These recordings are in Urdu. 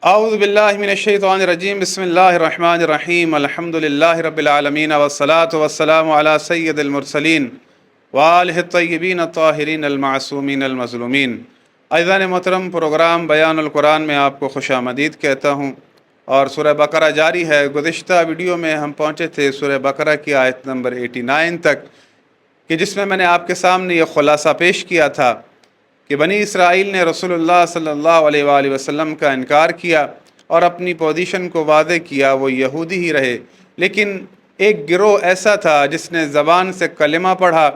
اعوذ باللہ من الشیطان الرجیم بسم اللہ الرحمن الرحیم الحمد للہ رب العالمین والصلاة والسلام علی سید المرسلین وآلہ الطیبین الطاہرین المعصومین المظلومین۔ عزیزان محترم، پروگرام بیان القرآن میں آپ کو خوش آمدید کہتا ہوں، اور سورہ بقرہ جاری ہے۔ گزشتہ ویڈیو میں ہم پہنچے تھے سورہ بقرہ کی آیت نمبر 89 تک، کہ جس میں نے آپ کے سامنے یہ خلاصہ پیش کیا تھا کہ بنی اسرائیل نے رسول اللہ صلی اللہ علیہ وآلہ وسلم کا انکار کیا اور اپنی پوزیشن کو واضح کیا، وہ یہودی ہی رہے، لیکن ایک گروہ ایسا تھا جس نے زبان سے کلمہ پڑھا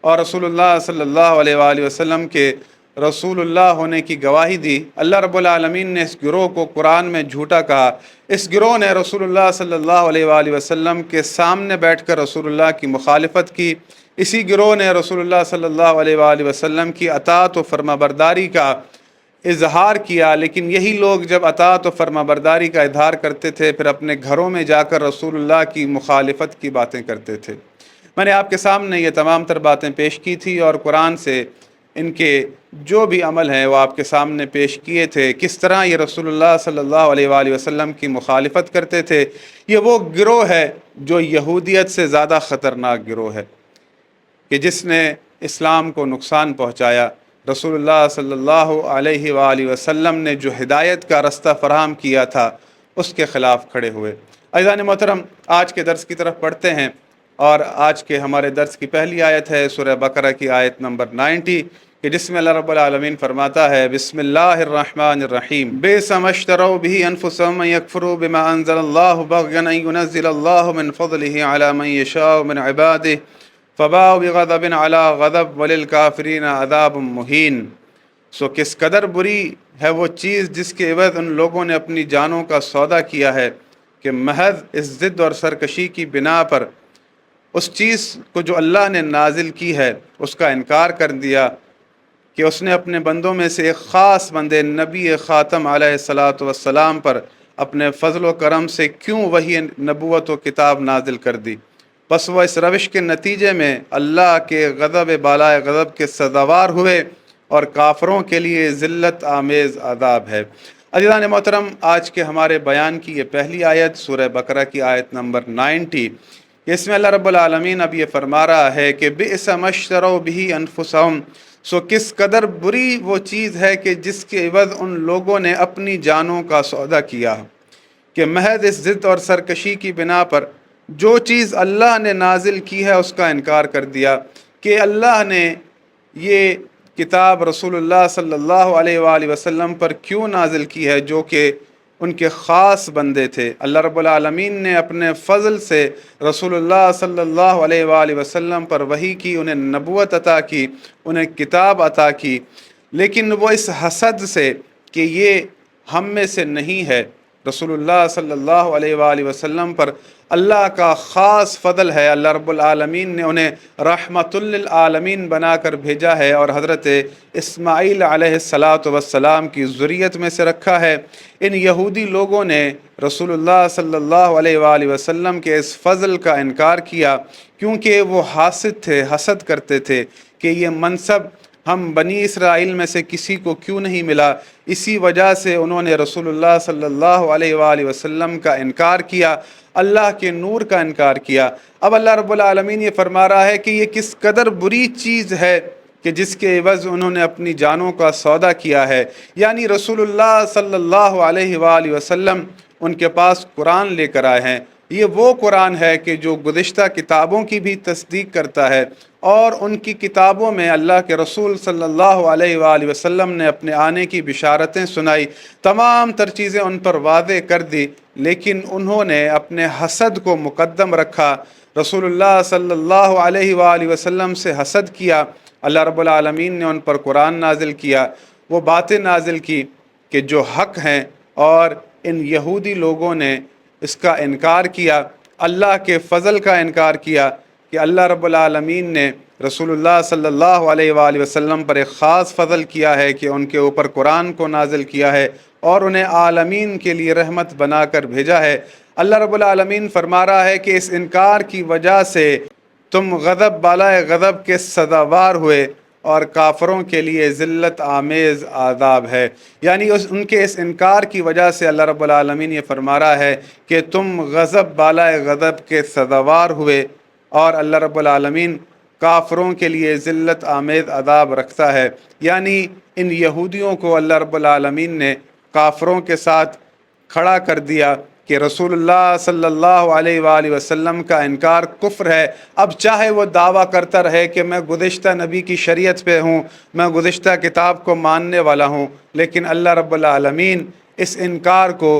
اور رسول اللہ صلی اللہ علیہ وآلہ وسلم کے رسول اللہ ہونے کی گواہی دی۔ اللہ رب العالمین نے اس گروہ کو قرآن میں جھوٹا کہا۔ اس گروہ نے رسول اللہ صلی اللہ علیہ وآلہ وسلم کے سامنے بیٹھ کر رسول اللہ کی مخالفت کی۔ اسی گروہ نے رسول اللہ صلی اللہ علیہ وآلہ وسلم کی اطاعت و فرمانبرداری کا اظہار کیا، لیکن یہی لوگ جب اطاعت و فرمانبرداری کا اظہار کرتے تھے، پھر اپنے گھروں میں جا کر رسول اللہ کی مخالفت کی باتیں کرتے تھے۔ میں نے آپ کے سامنے یہ تمام تر باتیں پیش کی تھی، اور قرآن سے ان کے جو بھی عمل ہیں وہ آپ کے سامنے پیش کیے تھے، کس طرح یہ رسول اللہ صلی اللہ علیہ وآلہ وسلم کی مخالفت کرتے تھے۔ یہ وہ گروہ ہے جو یہودیت سے زیادہ خطرناک گروہ ہے، کہ جس نے اسلام کو نقصان پہنچایا۔ رسول اللہ صلی اللہ علیہ وآلہ وسلم نے جو ہدایت کا رستہ فراہم کیا تھا، اس کے خلاف کھڑے ہوئے۔ عزیزان محترم، آج کے درس کی طرف پڑھتے ہیں، اور آج کے ہمارے درس کی پہلی آیت ہے سورہ بقرہ کی آیت نمبر 90، کہ جس میں اللہ رب العالمین فرماتا ہے: بسم اللہ الرحمن الرحیم، بئس ما اشتروا به انفسهم ان يكفروا بما انزل الله بغيا ان ينزل الله من فضله على من يشاء من عباده فباؤوا بغضب على غضب وللکافرین عذاب مہین۔ سو کس قدر بری ہے وہ چیز جس کے عوض ان لوگوں نے اپنی جانوں کا سودا کیا ہے، کہ محض اس ضد اور سرکشی کی بنا پر اس چیز کو جو اللہ نے نازل کی ہے اس کا انکار کر دیا، کہ اس نے اپنے بندوں میں سے ایک خاص بندے نبی خاتم علیہ الصلاۃ والسلام پر اپنے فضل و کرم سے کیوں وہی نبوت و کتاب نازل کر دی، بس وہ اس روش کے نتیجے میں اللہ کے غضب بالائے غضب کے سزاوار ہوئے، اور کافروں کے لیے ذلت آمیز عذاب ہے۔ عزیزان محترم، آج کے ہمارے بیان کی یہ پہلی آیت سورہ بقرہ کی آیت نمبر 90، اس میں اللہ رب العالمین اب یہ فرما رہا ہے کہ بئس ما اشتروا به انفسهم، سو کس قدر بری وہ چیز ہے کہ جس کے عوض ان لوگوں نے اپنی جانوں کا سودا کیا، کہ محض اس ضد اور سرکشی کی بنا پر جو چیز اللہ نے نازل کی ہے اس کا انکار کر دیا، کہ اللہ نے یہ کتاب رسول اللہ صلی اللہ علیہ وآلہ وسلم پر کیوں نازل کی ہے، جو کہ ان کے خاص بندے تھے۔ اللہ رب العالمین نے اپنے فضل سے رسول اللہ صلی اللہ علیہ وآلہ وسلم پر وحی کی، انہیں نبوت عطا کی، انہیں کتاب عطا کی، لیکن وہ اس حسد سے کہ یہ ہم میں سے نہیں ہے، رسول اللہ صلی اللہ علیہ وآلہ وسلم پر اللہ کا خاص فضل ہے، اللہ رب العالمین نے انہیں رحمت للعالمین بنا کر بھیجا ہے، اور حضرت اسماعیل علیہ السلام کی ذریت میں سے رکھا ہے۔ ان یہودی لوگوں نے رسول اللہ صلی اللہ علیہ وآلہ وسلم کے اس فضل کا انکار کیا، کیونکہ وہ حاسد تھے، حسد کرتے تھے کہ یہ منصب ہم بنی اسرائیل میں سے کسی کو کیوں نہیں ملا۔ اسی وجہ سے انہوں نے رسول اللہ صلی اللہ علیہ وآلہ وسلم کا انکار کیا، اللہ کے نور کا انکار کیا۔ اب اللہ رب العالمین یہ فرما رہا ہے کہ یہ کس قدر بری چیز ہے کہ جس کے عوض انہوں نے اپنی جانوں کا سودا کیا ہے، یعنی رسول اللہ صلی اللہ علیہ وآلہ وسلم ان کے پاس قرآن لے کر آئے ہیں۔ یہ وہ قرآن ہے کہ جو گزشتہ کتابوں کی بھی تصدیق کرتا ہے، اور ان کی کتابوں میں اللہ کے رسول صلی اللہ علیہ وآلہ وسلم نے اپنے آنے کی بشارتیں سنائی، تمام تر چیزیں ان پر واضح کر دی، لیکن انہوں نے اپنے حسد کو مقدم رکھا، رسول اللہ صلی اللہ علیہ وآلہ وسلم سے حسد کیا۔ اللہ رب العالمین نے ان پر قرآن نازل کیا، وہ باتیں نازل کی کہ جو حق ہیں، اور ان یہودی لوگوں نے اس کا انکار کیا، اللہ کے فضل کا انکار کیا، کہ اللہ رب العالمین نے رسول اللہ صلی اللہ علیہ وآلہ وسلم پر ایک خاص فضل کیا ہے، کہ ان کے اوپر قرآن کو نازل کیا ہے اور انہیں عالمین کے لیے رحمت بنا کر بھیجا ہے۔ اللہ رب العالمین فرما رہا ہے کہ اس انکار کی وجہ سے تم غضب بالائے غضب کے سزاوار ہوئے، اور کافروں کے لیے ذلت آمیز عذاب ہے۔ یعنی ان کے اس انکار کی وجہ سے اللہ رب العالمین یہ فرما رہا ہے کہ تم غضب بالائے غضب کے سزاوار ہوئے، اور اللہ رب العالمین کافروں کے لیے ذلت آمیز عذاب رکھتا ہے۔ یعنی ان یہودیوں کو اللہ رب العالمین نے کافروں کے ساتھ کھڑا کر دیا کہ رسول اللہ صلی اللہ علیہ وآلہ وسلم کا انکار کفر ہے۔ اب چاہے وہ دعویٰ کرتا رہے کہ میں گزشتہ نبی کی شریعت پہ ہوں، میں گزشتہ کتاب کو ماننے والا ہوں، لیکن اللہ رب العالمین اس انکار کو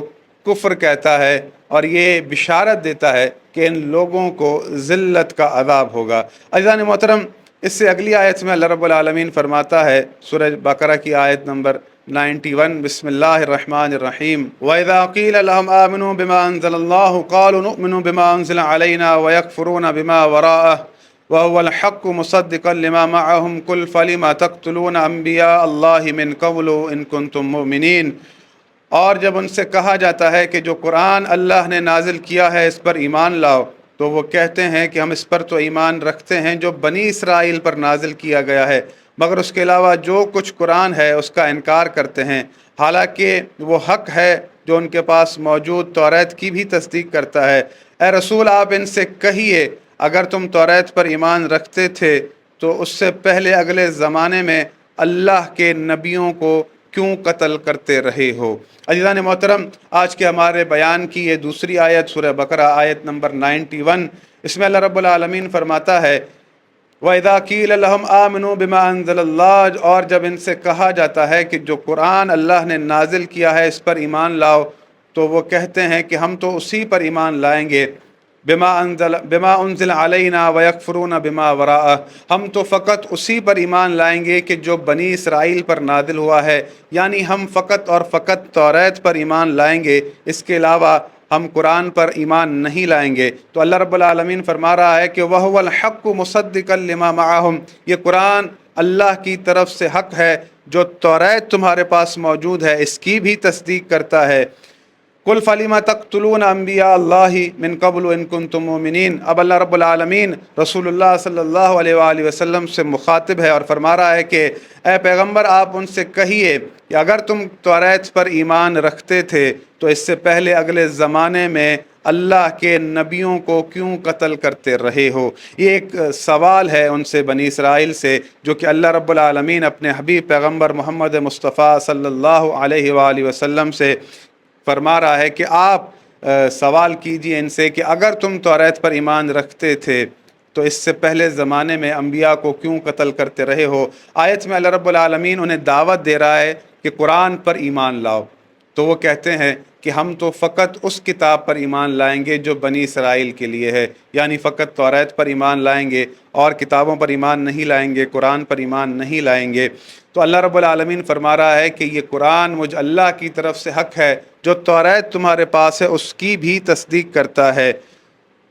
کفر کہتا ہے اور یہ بشارت دیتا ہے کہ ان لوگوں کو ذلت کا عذاب ہوگا۔ عزیزان محترم، اس سے اگلی آیت میں اللہ رب العالمین فرماتا ہے، سورہ بقرہ کی آیت نمبر 91، بسم اللہ الرحمن الرحیم، وَإِذَا قِيلَ لَهُمْ آمِنُوا بِمَا أَنزَلَ اللَّهُ قَالُوا نُؤْمِنُ بِمَا أُنزِلَ عَلَيْنَا وَيَكْفُرُونَ بِمَا وَرَاءَهُ وَهُوَ الْحَقُّ مُصَدِّقًا لِمَا مَعَهُمْ قُلْ فَلِمَ تَقْتُلُونَ أَنبِيَاءَ اللَّهِ مِن قَبْلُ إِن كُنتُم مُؤْمِنِينَ۔ اور جب ان سے کہا جاتا ہے کہ جو قرآن اللہ نے نازل کیا ہے اس پر ایمان لاؤ، تو وہ کہتے ہیں کہ ہم اس پر تو ایمان رکھتے ہیں جو بنی اسرائیل پر نازل کیا گیا ہے، مگر اس کے علاوہ جو کچھ قرآن ہے اس کا انکار کرتے ہیں، حالانکہ وہ حق ہے جو ان کے پاس موجود توریت کی بھی تصدیق کرتا ہے۔ اے رسول، آپ ان سے کہیے اگر تم توریت پر ایمان رکھتے تھے تو اس سے پہلے اگلے زمانے میں اللہ کے نبیوں کو کیوں قتل کرتے رہے ہو۔ عزیزان محترم، آج کے ہمارے بیان کی یہ دوسری آیت سورہ بقرہ آیت نمبر 91، اس میں اللہ رب العالمین فرماتا ہے وَإِذَا قِيلَ لَهُمْ آمِنُوا بِمَا أَنزَلَ اللَّهُ، اور جب ان سے کہا جاتا ہے کہ جو قرآن اللہ نے نازل کیا ہے اس پر ایمان لاؤ، تو وہ کہتے ہیں کہ ہم تو اسی پر ایمان لائیں گے، بما انزل علینا ویکفرون بما وراءہ، ہم تو فقط اسی پر ایمان لائیں گے کہ جو بنی اسرائیل پر نازل ہوا ہے، یعنی ہم فقط اور فقط توریت پر ایمان لائیں گے، اس کے علاوہ ہم قرآن پر ایمان نہیں لائیں گے۔ تو اللہ رب العالمین فرما رہا ہے کہ وَهُوَ الْحَقُّ مُصَدِّقًا لِمَا مَعَهُمْ، یہ قرآن اللہ کی طرف سے حق ہے، جو توریت تمہارے پاس موجود ہے اس کی بھی تصدیق کرتا ہے۔ قُلْ فَلِمَ تَقْتُلُونَ أَنبِيَاءَ اللَّهِ مِن قَبْلُ إِن كُنتُم مُؤْمِنِينَ۔ اب اللہ رب العالمین رسول اللہ صلی اللہ علیہ وآلہ وسلم سے مخاطب ہے اور فرما رہا ہے کہ اے پیغمبر، آپ ان سے کہیے کہ اگر تم توریت پر ایمان رکھتے تھے تو اس سے پہلے اگلے زمانے میں اللہ کے نبیوں کو کیوں قتل کرتے رہے ہو۔ یہ ایک سوال ہے ان سے، بنی اسرائیل سے، جو کہ اللہ رب العالمین اپنے حبیب پیغمبر محمد مصطفیٰ صلی اللہ علیہ وآلہ وسلم سے فرما رہا ہے کہ آپ سوال کیجئے ان سے کہ اگر تم توریت پر ایمان رکھتے تھے تو اس سے پہلے زمانے میں انبیاء کو کیوں قتل کرتے رہے ہو۔ آیت میں اللہ رب العالمین انہیں دعوت دے رہا ہے کہ قرآن پر ایمان لاؤ، تو وہ کہتے ہیں کہ ہم تو فقط اس کتاب پر ایمان لائیں گے جو بنی اسرائیل کے لیے ہے، یعنی فقط توریت پر ایمان لائیں گے اور کتابوں پر ایمان نہیں لائیں گے، قرآن پر ایمان نہیں لائیں گے۔ تو اللہ رب العالمین فرما رہا ہے کہ یہ قرآن مجھ اللہ کی طرف سے حق ہے، جو توریت تمہارے پاس ہے اس کی بھی تصدیق کرتا ہے۔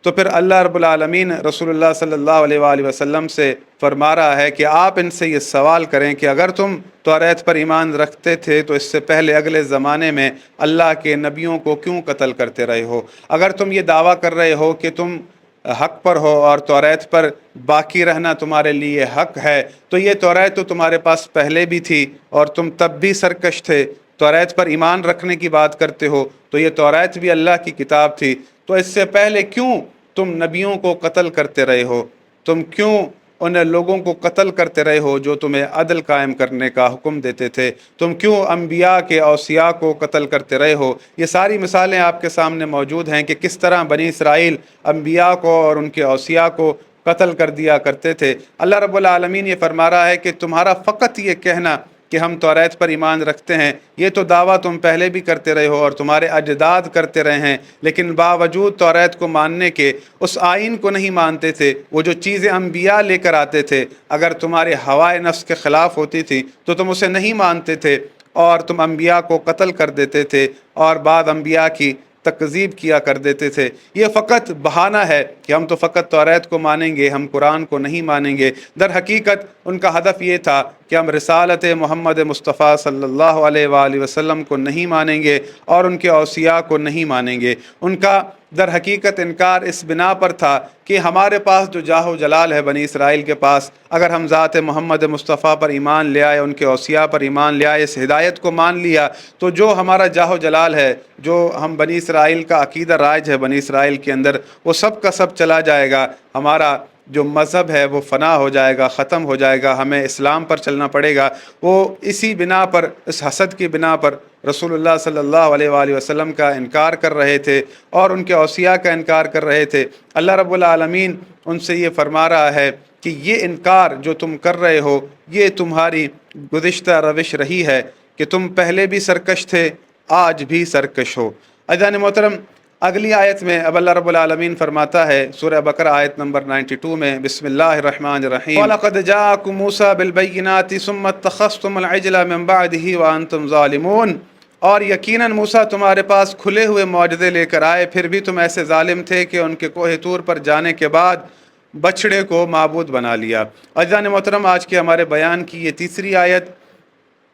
تو پھر اللہ رب العالمین رسول اللہ صلی اللہ علیہ وآلہ وسلم سے فرما رہا ہے کہ آپ ان سے یہ سوال کریں کہ اگر تم توریت پر ایمان رکھتے تھے تو اس سے پہلے اگلے زمانے میں اللہ کے نبیوں کو کیوں قتل کرتے رہے ہو۔ اگر تم یہ دعویٰ کر رہے ہو کہ تم حق پر ہو اور توریت پر باقی رہنا تمہارے لیے حق ہے، تو یہ توریت تو تمہارے پاس پہلے بھی تھی اور تم تب بھی سرکش تھے۔ توریت پر ایمان رکھنے کی بات کرتے ہو تو یہ توریت بھی اللہ کی کتاب تھی، تو اس سے پہلے کیوں تم نبیوں کو قتل کرتے رہے ہو؟ تم کیوں ان لوگوں کو قتل کرتے رہے ہو جو تمہیں عدل قائم کرنے کا حکم دیتے تھے؟ تم کیوں انبیاء کے اوصیاء کو قتل کرتے رہے ہو؟ یہ ساری مثالیں آپ کے سامنے موجود ہیں کہ کس طرح بنی اسرائیل انبیاء کو اور ان کے اوصیاء کو قتل کر دیا کرتے تھے۔ اللہ رب العالمین یہ فرما رہا ہے کہ تمہارا فقط یہ کہنا کہ ہم توریت پر ایمان رکھتے ہیں، یہ تو دعویٰ تم پہلے بھی کرتے رہے ہو اور تمہارے اجداد کرتے رہے ہیں، لیکن باوجود توریت کو ماننے کے اس آئین کو نہیں مانتے تھے۔ وہ جو چیزیں انبیاء لے کر آتے تھے اگر تمہارے ہوائے نفس کے خلاف ہوتی تھی تو تم اسے نہیں مانتے تھے اور تم انبیاء کو قتل کر دیتے تھے اور بعد انبیاء کی تکذیب کیا کر دیتے تھے۔ یہ فقط بہانہ ہے کہ ہم تو فقط توریت کو مانیں گے، ہم قرآن کو نہیں مانیں گے۔ در حقیقت ان کا ہدف یہ تھا کہ ہم رسالت محمد مصطفیٰ صلی اللہ علیہ وآلہ وسلم کو نہیں مانیں گے اور ان کے اوصیاء کو نہیں مانیں گے۔ ان کا در حقیقت انکار اس بنا پر تھا کہ ہمارے پاس جو جاہ و جلال ہے بنی اسرائیل کے پاس، اگر ہم ذات محمد مصطفیٰ پر ایمان لے آئے، ان کے اوصیاء پر ایمان لے آئے، اس ہدایت کو مان لیا، تو جو ہمارا جاہ و جلال ہے، جو ہم بنی اسرائیل کا عقیدہ رائج ہے بنی اسرائیل کے اندر، وہ سب کا سب چلا جائے گا۔ ہمارا جو مذہب ہے وہ فنا ہو جائے گا، ختم ہو جائے گا، ہمیں اسلام پر چلنا پڑے گا۔ وہ اسی بنا پر، اس حسد کی بنا پر رسول اللہ صلی اللہ علیہ وآلہ وسلم کا انکار کر رہے تھے اور ان کے اوصیاء کا انکار کر رہے تھے۔ اللہ رب العالمین ان سے یہ فرما رہا ہے کہ یہ انکار جو تم کر رہے ہو، یہ تمہاری گزشتہ روش رہی ہے کہ تم پہلے بھی سرکش تھے، آج بھی سرکش ہو۔ عزیزان محترم، اگلی آیت میں اب اللہ رب العالمین فرماتا ہے سورہ بقرہ آیت نمبر 92 میں، بسم اللہ الرحمن الرحیم، وَلَقَدْ جَاءَكُم مُوسَىٰ بِالْبَيِّنَاتِ ثُمَّ اتَّخَذْتُمُ الْعِجْلَ مِن بَعْدِهِ وَأَنتُمْ ظَالِمُونَ، اور یقیناً موسیٰ تمہارے پاس کھلے ہوئے معجزے لے کر آئے، پھر بھی تم ایسے ظالم تھے کہ ان کے کوہ طور پر جانے کے بعد بچڑے کو معبود بنا لیا۔ عزیزان محترم، آج کے ہمارے بیان کی یہ تیسری آیت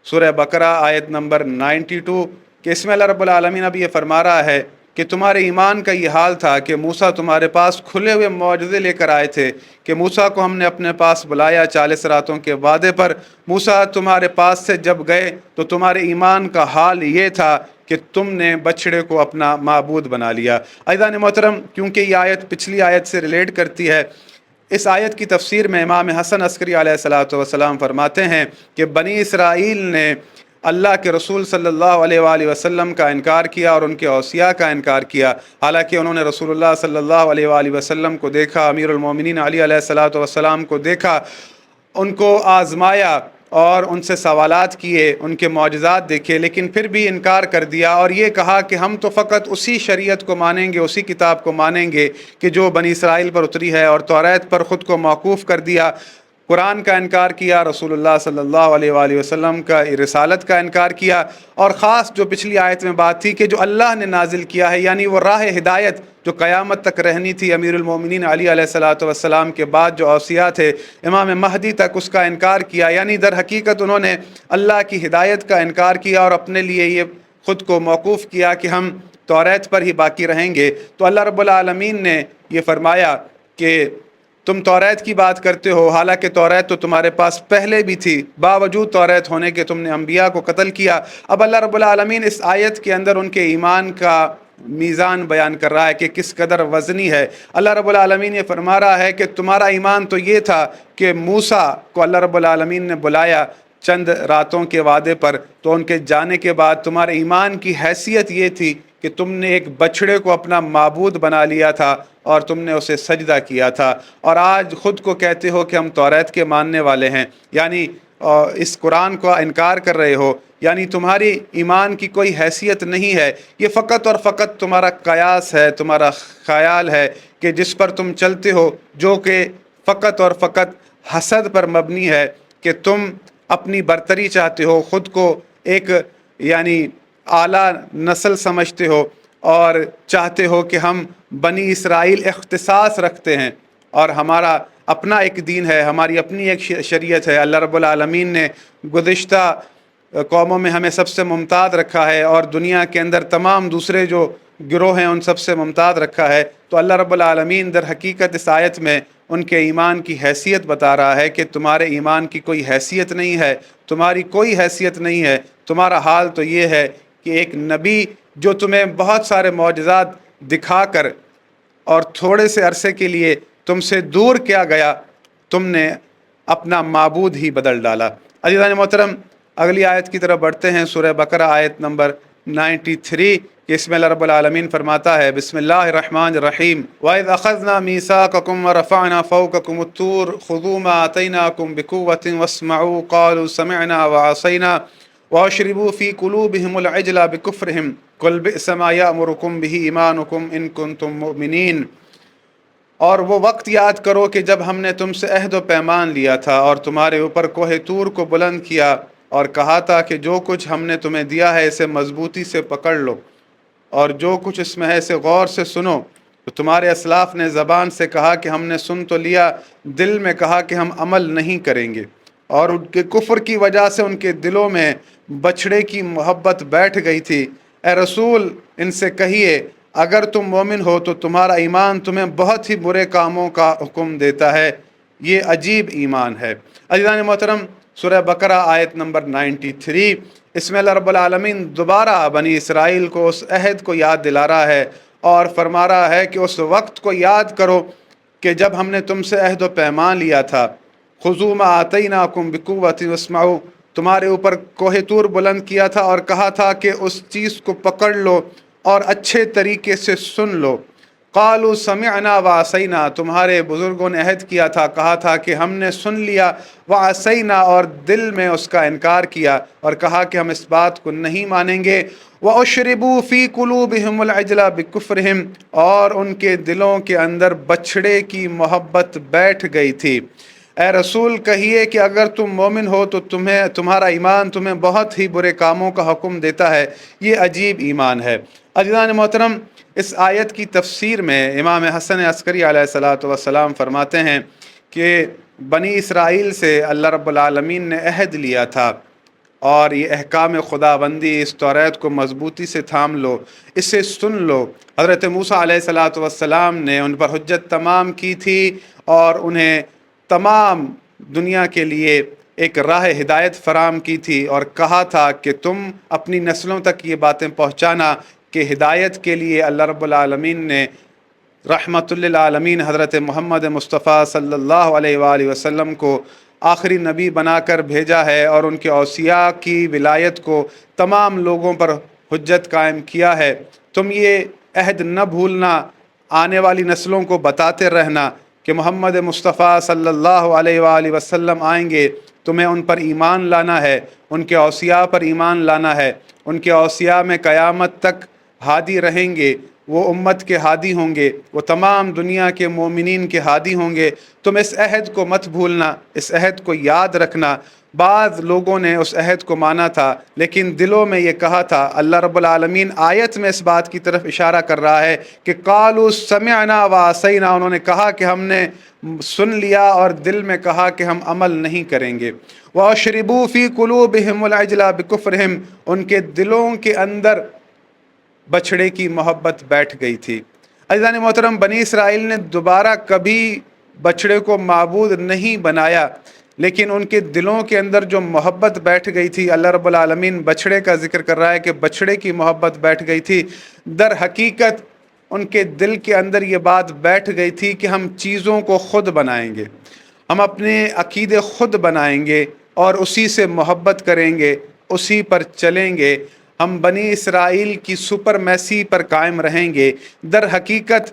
سورہ بقرہ آیت نمبر 92، کہ اس میں اللہ رب العالمین اب یہ فرما رہا ہے کہ تمہارے ایمان کا یہ حال تھا کہ موسیٰ تمہارے پاس کھلے ہوئے معجزے لے کر آئے تھے، کہ موسیٰ کو ہم نے اپنے پاس بلایا 40 راتوں کے وعدے پر۔ موسیٰ تمہارے پاس سے جب گئے تو تمہارے ایمان کا حال یہ تھا کہ تم نے بچڑے کو اپنا معبود بنا لیا۔ عزیزان محترم، کیونکہ یہ آیت پچھلی آیت سے ریلیٹ کرتی ہے، اس آیت کی تفسیر میں امام حسن عسکری علیہ الصلوۃ والسلام فرماتے ہیں کہ بنی اسرائیل نے اللہ کے رسول صلی اللہ علیہ وآلہ وسلم کا انکار کیا اور ان کے اوصیاء کا انکار کیا، حالانکہ انہوں نے رسول اللہ صلی اللہ علیہ وآلہ وسلم کو دیکھا، امیر المومنین علی علیہ الصلوۃ والسلام کو دیکھا، ان کو آزمایا اور ان سے سوالات کیے، ان کے معجزات دیکھے، لیکن پھر بھی انکار کر دیا اور یہ کہا کہ ہم تو فقط اسی شریعت کو مانیں گے، اسی کتاب کو مانیں گے کہ جو بنی اسرائیل پر اتری ہے، اور توریت پر خود کو موقوف کر دیا، قرآن کا انکار کیا، رسول اللہ صلی اللہ علیہ وآلہ وسلم کا رسالت کا انکار کیا، اور خاص جو پچھلی آیت میں بات تھی کہ جو اللہ نے نازل کیا ہے، یعنی وہ راہ ہدایت جو قیامت تک رہنی تھی، امیر المومنین علی علیہ الصلوۃ والسلام کے بعد جو اوصیاء تھے امام مہدی تک، اس کا انکار کیا، یعنی در حقیقت انہوں نے اللہ کی ہدایت کا انکار کیا اور اپنے لیے یہ خود کو موقوف کیا کہ ہم توریت پر ہی باقی رہیں گے۔ تو اللہ رب العالمین نے یہ فرمایا کہ تم توریت کی بات کرتے ہو، حالانکہ توریت تو تمہارے پاس پہلے بھی تھی، باوجود توریت ہونے کے تم نے انبیاء کو قتل کیا۔ اب اللہ رب العالمین اس آیت کے اندر ان کے ایمان کا میزان بیان کر رہا ہے کہ کس قدر وزنی ہے۔ اللہ رب العالمین یہ فرما رہا ہے کہ تمہارا ایمان تو یہ تھا کہ موسیٰ کو اللہ رب العالمین نے بلایا چند راتوں کے وعدے پر، تو ان کے جانے کے بعد تمہارے ایمان کی حیثیت یہ تھی کہ تم نے ایک بچڑے کو اپنا معبود بنا لیا تھا اور تم نے اسے سجدہ کیا تھا، اور آج خود کو کہتے ہو کہ ہم توریت کے ماننے والے ہیں، یعنی اس قرآن کو انکار کر رہے ہو، یعنی تمہاری ایمان کی کوئی حیثیت نہیں ہے، یہ فقط اور فقط تمہارا قیاس ہے، تمہارا خیال ہے کہ جس پر تم چلتے ہو، جو کہ فقط اور فقط حسد پر مبنی ہے، کہ تم اپنی برتری چاہتے ہو، خود کو ایک یعنی اعلیٰ نسل سمجھتے ہو اور چاہتے ہو کہ ہم بنی اسرائیل اختصاص رکھتے ہیں اور ہمارا اپنا ایک دین ہے، ہماری اپنی ایک شریعت ہے۔ اللہ رب العالمین نے گزشتہ قوموں میں ہمیں سب سے ممتاز رکھا ہے اور دنیا کے اندر تمام دوسرے جو گروہ ہیں ان سب سے ممتاز رکھا ہے۔ تو اللہ رب العالمین در حقیقت اس آیت میں ان کے ایمان کی حیثیت بتا رہا ہے کہ تمہارے ایمان کی کوئی حیثیت نہیں ہے، تمہاری کوئی حیثیت نہیں ہے، تمہارا حال تو یہ ہے کہ ایک نبی جو تمہیں بہت سارے معجزات دکھا کر اور تھوڑے سے عرصے کے لیے تم سے دور کیا گیا، تم نے اپنا معبود ہی بدل ڈالا۔ عزیزان محترم، اگلی آیت کی طرف بڑھتے ہیں، سورہ بقرہ آیت نمبر 93، کہ اس میں اللہ رب العالمین فرماتا ہے، بسم اللہ الرحمن الرحیم، وَإِذْ أَخَذْنَا مِيثَاقَكُمْ وَرَفَعْنَا فَوْقَكُمُ الطُّورَ خُذُوا مَا آتَيْنَاكُمْ بِقُوَّةٍ وَاسْمَعُوا قَالُوا سَمِعْنَا وَعَصَيْنَا وَأَشْرِبُوا فِي قُلُوبِهِمُ الْعِجْلَ بِكُفْرِهِمْ قُلْ بِئْسَ مَا يَأْمُرُكُمْ بِهِ إِيمَانُكُمْ إِن كُنتُم مُّؤْمِنِينَ۔ اور وہ وقت یاد کرو کہ جب ہم نے تم سے عہد و پیمان لیا تھا اور تمہارے اوپر کوہ طور کو بلند کیا اور کہا تھا کہ جو کچھ ہم نے تمہیں دیا ہے اسے مضبوطی سے پکڑ لو اور جو کچھ اس میں ہے اسے غور سے سنو۔ تو تمہارے اسلاف نے زبان سے کہا کہ ہم نے سن تو لیا، دل میں کہا کہ ہم عمل نہیں کریں گے، اور ان کے کفر کی وجہ سے ان کے دلوں میں بچھڑے کی محبت بیٹھ گئی تھی۔ اے رسول ان سے کہیے اگر تم مومن ہو تو تمہارا ایمان تمہیں بہت ہی برے کاموں کا حکم دیتا ہے، یہ عجیب ایمان ہے۔ عزیزان محترم، سورہ بقرہ آیت نمبر 93، اس میں اللہ رب العالمین دوبارہ بنی اسرائیل کو اس عہد کو یاد دلا رہا ہے اور فرما رہا ہے کہ اس وقت کو یاد کرو کہ جب ہم نے تم سے عہد و پیمان لیا تھا، خذوا ما آتیناکم بقوۃ واسمعوا، تمہارے اوپر کوہ طور بلند کیا تھا اور کہا تھا کہ اس چیز کو پکڑ لو اور اچھے طریقے سے سن لو۔ قالوا سمعنا وعصینا، تمہارے بزرگوں نے عہد کیا تھا، کہا تھا کہ ہم نے سن لیا، وعصینا، اور دل میں اس کا انکار کیا اور کہا کہ ہم اس بات کو نہیں مانیں گے۔ وَأُشْرِبُوا فِي قُلُوبِهِمُ الْعِجْلَ بِكُفْرِهِمْ، اور ان کے دلوں کے اندر بچھڑے کی محبت بیٹھ گئی تھی۔ اے رسول کہیے کہ اگر تم مومن ہو تو تمہارا ایمان تمہیں بہت ہی برے کاموں کا حکم دیتا ہے، یہ عجیب ایمان ہے۔ عزیزان محترم، اس آیت کی تفسیر میں امام حسن عسکری علیہ الصلاۃ والسلام فرماتے ہیں کہ بنی اسرائیل سے اللہ رب العالمین نے عہد لیا تھا اور یہ احکام خداوندی، اس توریت کو مضبوطی سے تھام لو، اسے سن لو۔ حضرت موسیٰ علیہ الصلاۃ والسلام نے ان پر حجت تمام کی تھی اور انہیں تمام دنیا کے لیے ایک راہ ہدایت فراہم کی تھی اور کہا تھا کہ تم اپنی نسلوں تک یہ باتیں پہنچانا کہ ہدایت کے لیے اللہ رب العالمین نے رحمت للعالمین حضرت محمد مصطفیٰ صلی اللہ علیہ وآلہ وسلم کو آخری نبی بنا کر بھیجا ہے اور ان کے اوصیاء کی ولایت کو تمام لوگوں پر حجت قائم کیا ہے۔ تم یہ عہد نہ بھولنا، آنے والی نسلوں کو بتاتے رہنا کہ محمد مصطفیٰ صلی اللہ علیہ وآلہ وسلم آئیں گے، تمہیں ان پر ایمان لانا ہے، ان کے اوصیاء پر ایمان لانا ہے، ان کے اوصیاء میں قیامت تک ہادی رہیں گے، وہ امت کے ہادی ہوں گے، وہ تمام دنیا کے مومنین کے ہادی ہوں گے۔ تم اس عہد کو مت بھولنا، اس عہد کو یاد رکھنا۔ بعض لوگوں نے اس عہد کو مانا تھا لیکن دلوں میں یہ کہا تھا۔ اللہ رب العالمین آیت میں اس بات کی طرف اشارہ کر رہا ہے کہ قالوا سمعنا وعصینا، انہوں نے کہا کہ ہم نے سن لیا اور دل میں کہا کہ ہم عمل نہیں کریں گے۔ وَأُشْرِبُوا فِي قُلُوبِهِمُ الْعِجْلَ بِكُفْرِهِمْ، ان کے دلوں کے اندر بچھڑے کی محبت بیٹھ گئی تھی۔ عزیزان محترم، بنی اسرائیل نے دوبارہ کبھی بچھڑے کو معبود نہیں بنایا، لیکن ان کے دلوں کے اندر جو محبت بیٹھ گئی تھی، اللہ رب العالمین بچھڑے کا ذکر کر رہا ہے کہ بچھڑے کی محبت بیٹھ گئی تھی۔ در حقیقت ان کے دل کے اندر یہ بات بیٹھ گئی تھی کہ ہم چیزوں کو خود بنائیں گے، ہم اپنے عقیدے خود بنائیں گے اور اسی سے محبت کریں گے، اسی پر چلیں گے، ہم بنی اسرائیل کی سپرمیسی پر قائم رہیں گے۔ در حقیقت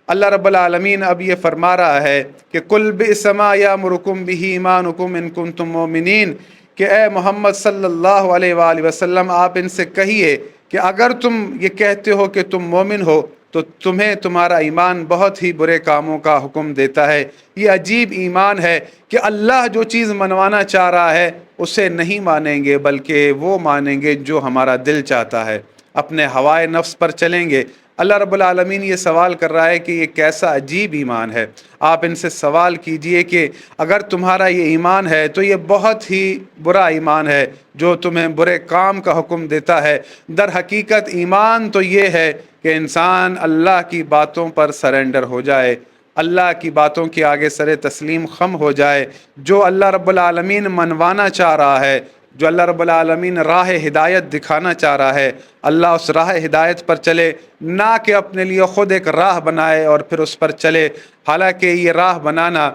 اللہ رب العالمین اب یہ فرما رہا ہے کہ قُلْ بِئْسَ مَا یَأْمُرُکُم بِهِ ایمانکم ان کنتم مؤمنین، کہ اے محمد صلی اللہ علیہ وآلہ وسلم آپ ان سے کہیے کہ اگر تم یہ کہتے ہو کہ تم مومن ہو تو تمہیں تمہارا ایمان بہت ہی برے کاموں کا حکم دیتا ہے۔ یہ عجیب ایمان ہے کہ اللہ جو چیز منوانا چاہ رہا ہے اسے نہیں مانیں گے، بلکہ وہ مانیں گے جو ہمارا دل چاہتا ہے، اپنے ہوائے نفس پر چلیں گے۔ اللہ رب العالمین یہ سوال کر رہا ہے کہ یہ کیسا عجیب ایمان ہے۔ آپ ان سے سوال کیجئے کہ اگر تمہارا یہ ایمان ہے تو یہ بہت ہی برا ایمان ہے جو تمہیں برے کام کا حکم دیتا ہے۔ در حقیقت ایمان تو یہ ہے کہ انسان اللہ کی باتوں پر سرنڈر ہو جائے، اللہ کی باتوں کے آگے سر تسلیم خم ہو جائے۔ جو اللہ رب العالمین منوانا چاہ رہا ہے، جو اللہ رب العالمین راہ ہدایت دکھانا چاہ رہا ہے، اللہ اس راہ ہدایت پر چلے، نہ کہ اپنے لیے خود ایک راہ بنائے اور پھر اس پر چلے۔ حالانکہ یہ راہ بنانا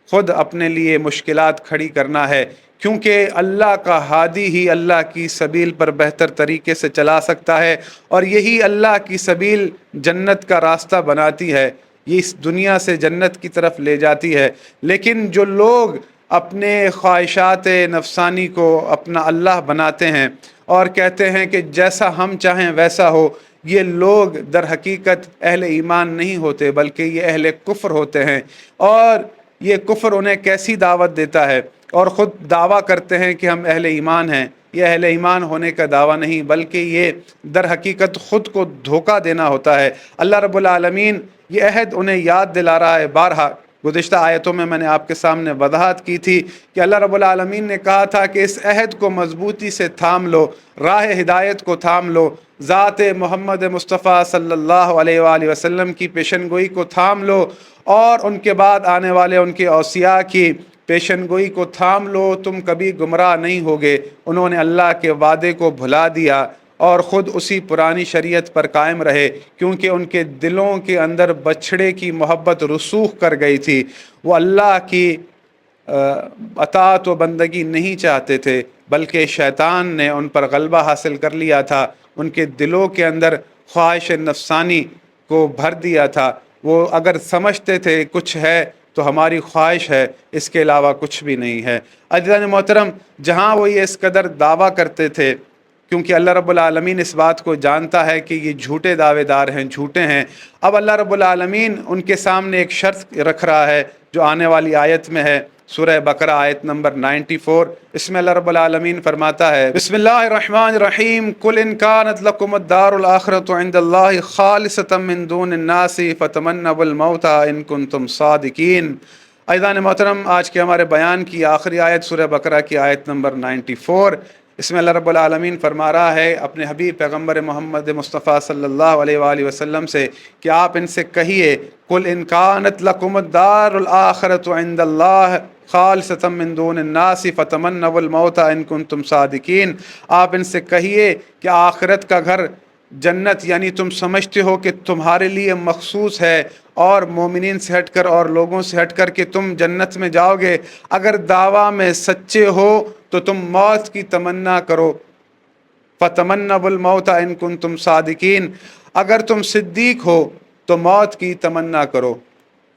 خود اپنے لیے مشکلات کھڑی کرنا ہے، کیونکہ اللہ کا ہادی ہی اللہ کی سبیل پر بہتر طریقے سے چلا سکتا ہے، اور یہی اللہ کی سبیل جنت کا راستہ بناتی ہے، یہ اس دنیا سے جنت کی طرف لے جاتی ہے۔ لیکن جو لوگ اپنے خواہشات نفسانی کو اپنا اللہ بناتے ہیں اور کہتے ہیں کہ جیسا ہم چاہیں ویسا ہو، یہ لوگ در حقیقت اہل ایمان نہیں ہوتے بلکہ یہ اہل کفر ہوتے ہیں۔ اور یہ کفر انہیں کیسی دعوت دیتا ہے، اور خود دعویٰ کرتے ہیں کہ ہم اہل ایمان ہیں۔ یہ اہل ایمان ہونے کا دعویٰ نہیں بلکہ یہ در حقیقت خود کو دھوکہ دینا ہوتا ہے۔ اللہ رب العالمین یہ عہد انہیں یاد دلا رہا ہے بارہا گزشتہ آیتوں میں نے آپ کے سامنے وضاحت کی تھی کہ اللہ رب العالمین نے کہا تھا کہ اس عہد کو مضبوطی سے تھام لو، راہ ہدایت کو تھام لو، ذات محمد مصطفیٰ صلی اللہ علیہ وآلہ وسلم کی پیشن گوئی کو تھام لو، اور ان کے بعد آنے والے ان کے اوصیاء کی پیشن گوئی کو تھام لو، تم کبھی گمراہ نہیں ہوگے۔ انہوں نے اللہ کے وعدے کو بھلا دیا اور خود اسی پرانی شریعت پر قائم رہے، کیونکہ ان کے دلوں کے اندر بچھڑے کی محبت رسوخ کر گئی تھی۔ وہ اللہ کی اطاعت و بندگی نہیں چاہتے تھے، بلکہ شیطان نے ان پر غلبہ حاصل کر لیا تھا، ان کے دلوں کے اندر خواہش نفسانی کو بھر دیا تھا۔ وہ اگر سمجھتے تھے کچھ ہے تو ہماری خواہش ہے، اس کے علاوہ کچھ بھی نہیں ہے۔ عزیزان محترم، جہاں وہ یہ اس قدر دعویٰ کرتے تھے، کیونکہ اللہ رب العالمین اس بات کو جانتا ہے کہ یہ جھوٹے دعوے دار ہیں، جھوٹے ہیں، اب اللہ رب العالمین ان کے سامنے ایک شرط رکھ رہا ہے جو آنے والی آیت میں ہے، سورہ بقرہ آیت نمبر 94۔ اس میں اللہ رب العالمین فرماتا ہے، بسم اللہ الرحمن الرحیم، قل ان کانت لکم الدار الآخرۃ عند اللہ خالصۃ من دون الناس فتمنوا الموت ان کنتم صادقین۔ عزیزان محترم، آج کے ہمارے بیان کی آخری آیت سورہ بقرہ کی آیت نمبر 94۔ اس میں اللہ رب العالمین فرما رہا ہے اپنے حبیب پیغمبر محمد مصطفیٰ صلی اللہ علیہ وآلہ وسلم سے کہ آپ ان سے کہیے، قل ان کانت لکم الدار الآخرۃ عند اللہ خالصۃ من دون الناس فتمنوا الموت ان کنتم صادقین۔ آپ ان سے کہیے کہ آخرت کا گھر جنت، یعنی تم سمجھتے ہو کہ تمہارے لیے مخصوص ہے اور مومنین سے ہٹ کر اور لوگوں سے ہٹ کر کہ تم جنت میں جاؤ گے، اگر دعویٰ میں سچے ہو تو تم موت کی تمنا کرو۔ فتمنوا الموت ان کنتم صادقین، اگر تم صدیق ہو تو موت کی تمنا کرو،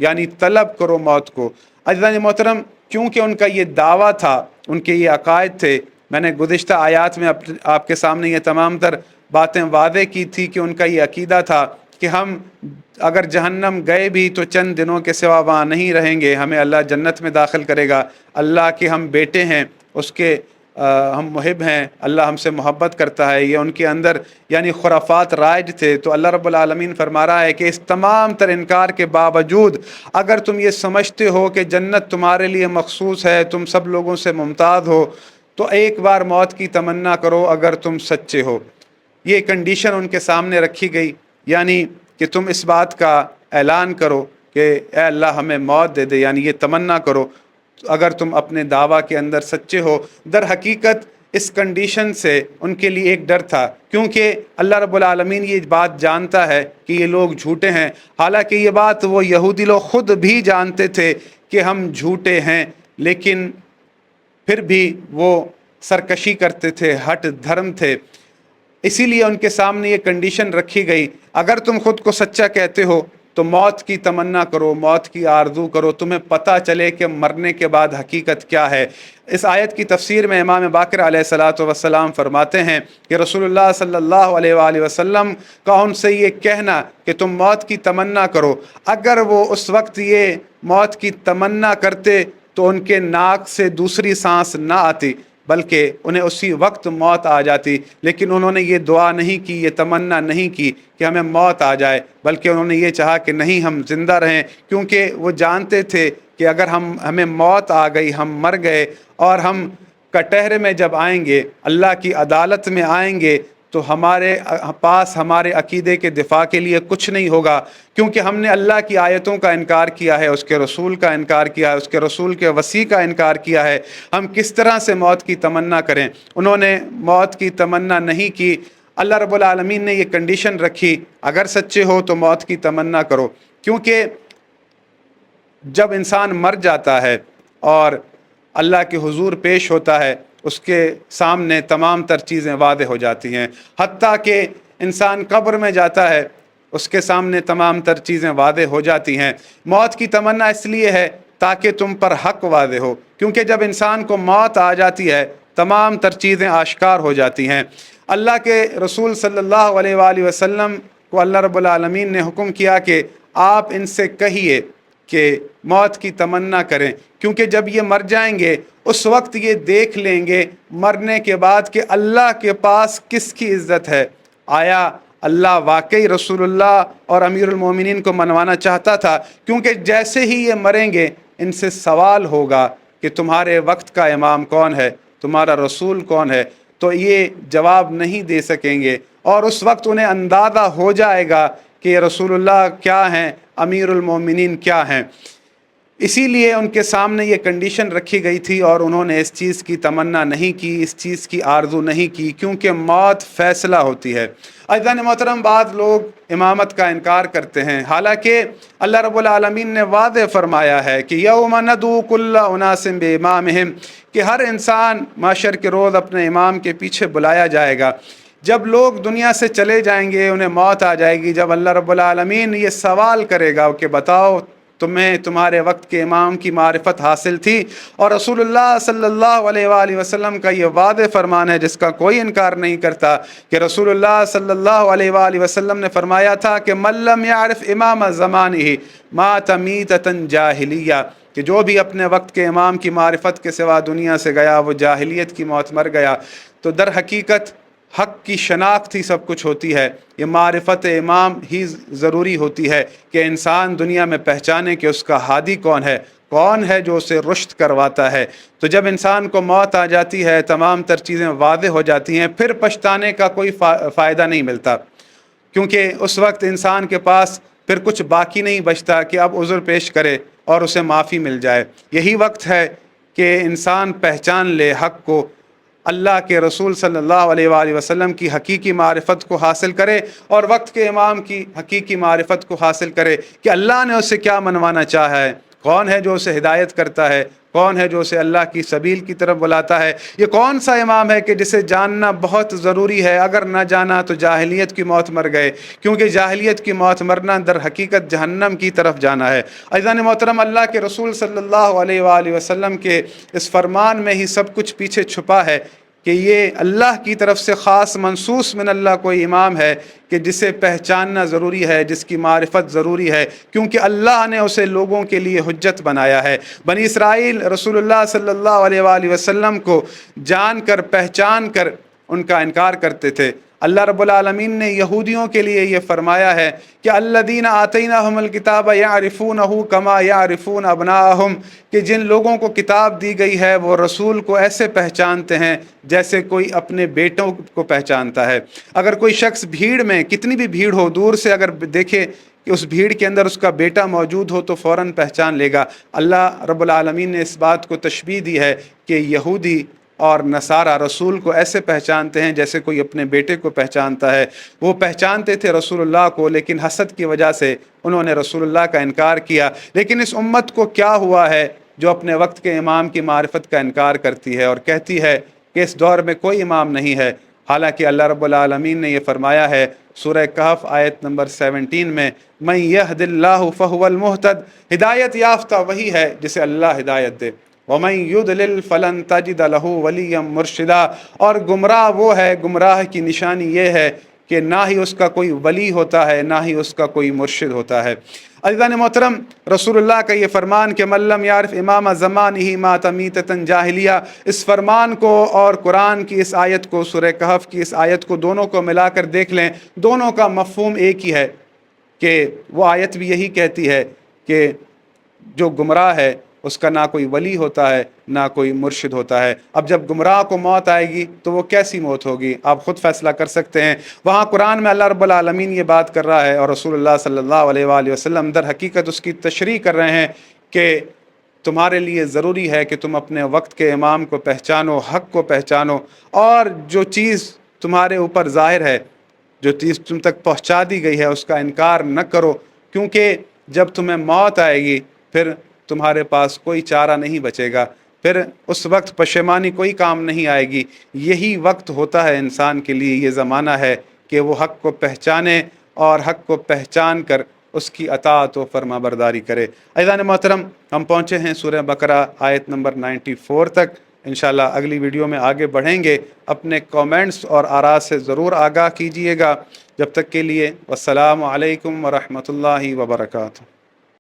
یعنی طلب کرو موت کو۔ عزیزان محترم، کیونکہ ان کا یہ دعویٰ تھا، ان کے یہ عقائد تھے، میں نے گزشتہ آیات میں آپ کے سامنے یہ تمام تر باتیں واضح کی تھی کہ ان کا یہ عقیدہ تھا کہ ہم اگر جہنم گئے بھی تو چند دنوں کے سوا وہاں نہیں رہیں گے، ہمیں اللہ جنت میں داخل کرے گا، اللہ کے ہم بیٹے ہیں، اس کے ہم محب ہیں، اللہ ہم سے محبت کرتا ہے، یہ ان کے اندر یعنی خرافات رائج تھے۔ تو اللہ رب العالمین فرما رہا ہے کہ اس تمام تر انکار کے باوجود اگر تم یہ سمجھتے ہو کہ جنت تمہارے لیے مخصوص ہے، تم سب لوگوں سے ممتاز ہو، تو ایک بار موت کی تمنا کرو اگر تم سچے ہو۔ یہ کنڈیشن ان کے سامنے رکھی گئی، یعنی کہ تم اس بات کا اعلان کرو کہ اے اللہ ہمیں موت دے دے، یعنی یہ تمنا کرو اگر تم اپنے دعویٰ کے اندر سچے ہو۔ در حقیقت اس کنڈیشن سے ان کے لیے ایک ڈر تھا، کیونکہ اللہ رب العالمین یہ بات جانتا ہے کہ یہ لوگ جھوٹے ہیں، حالانکہ یہ بات وہ یہودی لوگ خود بھی جانتے تھے کہ ہم جھوٹے ہیں، لیکن پھر بھی وہ سرکشی کرتے تھے، ہٹ دھرم تھے۔ اسی لیے ان کے سامنے یہ کنڈیشن رکھی گئی، اگر تم خود کو سچا کہتے ہو تو موت کی تمنا کرو، موت کی آرزو کرو، تمہیں پتہ چلے کہ مرنے کے بعد حقیقت کیا ہے۔ اس آیت کی تفسیر میں امام باقر علیہ الصلاۃ والسلام فرماتے ہیں کہ رسول اللہ صلی اللہ علیہ وآلہ وسلم کا ان سے یہ کہنا کہ تم موت کی تمنا کرو، اگر وہ اس وقت یہ موت کی تمنا کرتے تو ان کے ناک سے دوسری سانس نہ آتی، بلکہ انہیں اسی وقت موت آ جاتی، لیکن انہوں نے یہ دعا نہیں کی، یہ تمنا نہیں کی کہ ہمیں موت آ جائے، بلکہ انہوں نے یہ چاہا کہ نہیں ہم زندہ رہیں، کیونکہ وہ جانتے تھے کہ اگر ہمیں موت آ گئی، ہم مر گئے اور ہم کٹہرے میں جب آئیں گے، اللہ کی عدالت میں آئیں گے، تو ہمارے پاس ہمارے عقیدے کے دفاع کے لیے کچھ نہیں ہوگا، کیونکہ ہم نے اللہ کی آیتوں کا انکار کیا ہے، اس کے رسول کا انکار کیا ہے، اس کے رسول کے وصی کا انکار کیا ہے، ہم کس طرح سے موت کی تمنا کریں۔ انہوں نے موت کی تمنا نہیں کی۔ اللہ رب العالمین نے یہ کنڈیشن رکھی، اگر سچے ہو تو موت کی تمنا کرو، کیونکہ جب انسان مر جاتا ہے اور اللہ کے حضور پیش ہوتا ہے، اس کے سامنے تمام تر چیزیں واضح ہو جاتی ہیں، حتیٰ کہ انسان قبر میں جاتا ہے، اس کے سامنے تمام تر چیزیں واضح ہو جاتی ہیں۔ موت کی تمنا اس لیے ہے تاکہ تم پر حق واضح ہو، کیونکہ جب انسان کو موت آ جاتی ہے تمام تر چیزیں آشکار ہو جاتی ہیں۔ اللہ کے رسول صلی اللہ علیہ وآلہ وسلم کو اللہ رب العالمین نے حکم کیا کہ آپ ان سے کہیے کہ موت کی تمنا کریں، کیونکہ جب یہ مر جائیں گے اس وقت یہ دیکھ لیں گے مرنے کے بعد کہ اللہ کے پاس کس کی عزت ہے، آیا اللہ واقعی رسول اللہ اور امیر المومنین کو منوانا چاہتا تھا، کیونکہ جیسے ہی یہ مریں گے ان سے سوال ہوگا کہ تمہارے وقت کا امام کون ہے، تمہارا رسول کون ہے، تو یہ جواب نہیں دے سکیں گے، اور اس وقت انہیں اندازہ ہو جائے گا کہ یہ رسول اللہ کیا ہیں، امیر المومنین کیا ہیں۔ اسی لیے ان کے سامنے یہ کنڈیشن رکھی گئی تھی، اور انہوں نے اس چیز کی تمنا نہیں کی، اس چیز کی آرزو نہیں کی، کیونکہ موت فیصلہ ہوتی ہے۔ عزیزان محترم، بعض لوگ امامت کا انکار کرتے ہیں، حالانکہ اللہ رب العالمین نے واضح فرمایا ہے کہ یوم ندعو کل اناس بامامہم، کہ ہر انسان محشر کے روز اپنے امام کے پیچھے بلایا جائے گا۔ جب لوگ دنیا سے چلے جائیں گے، انہیں موت آ جائے گی، جب اللہ رب العالمین یہ سوال کرے گا کہ بتاؤ تمہیں تمہارے وقت کے امام کی معرفت حاصل تھی؟ اور رسول اللہ صلی اللہ علیہ وآلہ وسلم کا یہ واضح فرمان ہے جس کا کوئی انکار نہیں کرتا کہ رسول اللہ صلی اللہ علیہ وآلہ وسلم نے فرمایا تھا کہ من لم یعرف امام زمانہ مات میتۃ جاہلیہ، کہ جو بھی اپنے وقت کے امام کی معرفت کے سوا دنیا سے گیا وہ جاہلیت کی موت مر گیا۔ تو در حقیقت حق کی شناخت ہی سب کچھ ہوتی ہے، یہ معرفت امام ہی ضروری ہوتی ہے کہ انسان دنیا میں پہچانے کہ اس کا ہادی کون ہے جو اسے رشد کرواتا ہے۔ تو جب انسان کو موت آ جاتی ہے، تمام تر چیزیں واضح ہو جاتی ہیں، پھر پچھتانے کا کوئی فائدہ نہیں ملتا، کیونکہ اس وقت انسان کے پاس پھر کچھ باقی نہیں بچتا کہ اب عذر پیش کرے اور اسے معافی مل جائے۔ یہی وقت ہے کہ انسان پہچان لے حق کو، اللہ کے رسول صلی اللہ علیہ وآلہ وسلم کی حقیقی معرفت کو حاصل کرے، اور وقت کے امام کی حقیقی معرفت کو حاصل کرے کہ اللہ نے اسے کیا منوانا چاہا ہے، کون ہے جو اسے ہدایت کرتا ہے، کون ہے جو اسے اللہ کی سبیل کی طرف بلاتا ہے، یہ کون سا امام ہے کہ جسے جاننا بہت ضروری ہے، اگر نہ جانا تو جاہلیت کی موت مر گئے، کیونکہ جاہلیت کی موت مرنا در حقیقت جہنم کی طرف جانا ہے۔ عزیزان محترم، اللہ کے رسول صلی اللہ علیہ وآلہ وسلم کے اس فرمان میں ہی سب کچھ پیچھے چھپا ہے کہ یہ اللہ کی طرف سے خاص منصوص من اللہ کوئی امام ہے کہ جسے پہچاننا ضروری ہے، جس کی معرفت ضروری ہے، کیونکہ اللہ نے اسے لوگوں کے لیے حجت بنایا ہے۔ بنی اسرائیل رسول اللہ صلی اللہ علیہ وآلہ وسلم کو جان کر پہچان کر ان کا انکار کرتے تھے۔ اللہ رب العالمین نے یہودیوں کے لیے یہ فرمایا ہے کہ الذین آتیناہم الکتاب یعرفونہ کما یعرفون ابناءہم، کہ جن لوگوں کو کتاب دی گئی ہے وہ رسول کو ایسے پہچانتے ہیں جیسے کوئی اپنے بیٹوں کو پہچانتا ہے۔ اگر کوئی شخص بھیڑ میں، کتنی بھی بھیڑ ہو، دور سے اگر دیکھے کہ اس بھیڑ کے اندر اس کا بیٹا موجود ہو تو فوراً پہچان لے گا۔ اللہ رب العالمین نے اس بات کو تشبیہ دی ہے کہ یہودی اور نصارہ رسول کو ایسے پہچانتے ہیں جیسے کوئی اپنے بیٹے کو پہچانتا ہے۔ وہ پہچانتے تھے رسول اللہ کو، لیکن حسد کی وجہ سے انہوں نے رسول اللہ کا انکار کیا۔ لیکن اس امت کو کیا ہوا ہے جو اپنے وقت کے امام کی معرفت کا انکار کرتی ہے اور کہتی ہے کہ اس دور میں کوئی امام نہیں ہے، حالانکہ اللہ رب العالمین نے یہ فرمایا ہے سورہ کہف آیت نمبر 17 میں، من یہد اللہ فہو المہتد، ہدایت یافتہ وہی ہے جسے اللہ ہدایت دے، وَمَن يُضْلِلْ فَلَن تَجِدَ لَهُ وَلِيًّا مُرْشِدًا، اور گمراہ وہ ہے، گمراہ کی نشانی یہ ہے کہ نہ ہی اس کا کوئی ولی ہوتا ہے، نہ ہی اس کا کوئی مرشد ہوتا ہے۔ عزیزان محترم، رسول اللہ کا یہ فرمان کہ من لم یعرف امام زمانہ مات میتۃ جاہلیہ، اس فرمان کو اور قرآن کی اس آیت کو، سورہ کہف کی اس آیت کو، دونوں کو ملا کر دیکھ لیں، دونوں کا مفہوم ایک ہی ہے کہ وہ آیت بھی یہی کہتی ہے کہ جو گمراہ ہے اس کا نہ کوئی ولی ہوتا ہے نہ کوئی مرشد ہوتا ہے۔ اب جب گمراہ کو موت آئے گی تو وہ کیسی موت ہوگی، آپ خود فیصلہ کر سکتے ہیں۔ وہاں قرآن میں اللہ رب العالمین یہ بات کر رہا ہے، اور رسول اللہ صلی اللہ علیہ وآلہ وسلم در حقیقت اس کی تشریح کر رہے ہیں کہ تمہارے لیے ضروری ہے کہ تم اپنے وقت کے امام کو پہچانو، حق کو پہچانو، اور جو چیز تمہارے اوپر ظاہر ہے، جو چیز تم تک پہنچا دی گئی ہے، اس کا انکار نہ کرو، کیونکہ جب تمہیں موت آئے گی پھر تمہارے پاس کوئی چارہ نہیں بچے گا، پھر اس وقت پشیمانی کوئی کام نہیں آئے گی۔ یہی وقت ہوتا ہے انسان کے لیے، یہ زمانہ ہے کہ وہ حق کو پہچانے اور حق کو پہچان کر اس کی اطاعت و فرما برداری کرے۔ عزیزان محترم، ہم پہنچے ہیں سورہ بقرہ آیت نمبر 94 تک۔ انشاءاللہ اگلی ویڈیو میں آگے بڑھیں گے۔ اپنے کومنٹس اور آراء سے ضرور آگاہ کیجیے گا۔ جب تک کے لیے والسلام علیکم ورحمۃ اللہ وبرکاتہ۔